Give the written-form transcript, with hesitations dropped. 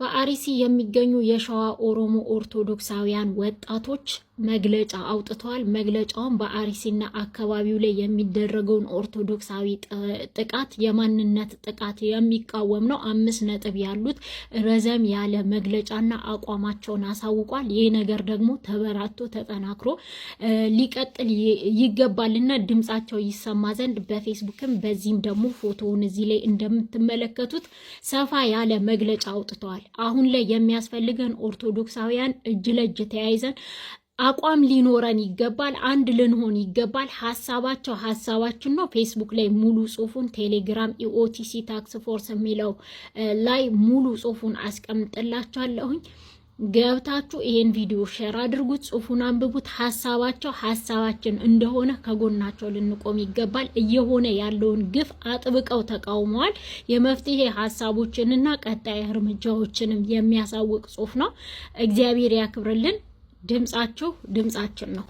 በአርሲ የሚገኙ የሸዋ ኦሮሞ ኦርቶዶክሳውያን ወጣቶች መግለጫ አውጥተዋል። መግለጫውን በአርሲና አካባቢው ላይ የሚደረገውን ኦርቶዶክሳዊ ጥቃት የማንነት ጥቃት የሚቃወም ነው። 5 ነጥብ ያሉት ረዘም ያለ መግለጫና አቋማቸውን አሳውቋል። ይህ ነገር ደግሞ ተበራቶ ተጠናክሮ ሊቀጥል ይገባልና ድምጻቸው ይሰማ ዘንድ በፌስቡክም በዚህም ደግሞ ፎቶውን እዚህ ላይ እንደምትመለከቱት ሰፋ ያለ መግለጫ አውጥተዋል። አሁን ላይ የሚያስፈልገን ኦርቶዶክሳውያን እጅ ለእጅ ተያይዘን አቋም ሊኖረን ይገባል። አንድ ልንሆን ይገባል። ሀሳባችን ነው። ፌስቡክ ላይ ሙሉ ጽሁፉን፣ ቴሌግራም ኢኦቲሲ ታክስ ፎርስ የሚለው ላይ ሙሉ ጽሁፉን አስቀምጥላችኋለሁኝ። ገብታችሁ ይሄን ቪዲዮ ሼር አድርጉት፣ ጽሁፉን አንብቡት። ሀሳባችን እንደሆነ ከጎናቸው ልንቆም ይገባል። እየሆነ ያለውን ግፍ አጥብቀው ተቃውመዋል። የመፍትሄ ሀሳቦችንና ቀጣይ እርምጃዎችንም የሚያሳውቅ ጽሁፍ ነው። እግዚአብሔር ያክብርልን። ድምጻችን ነው።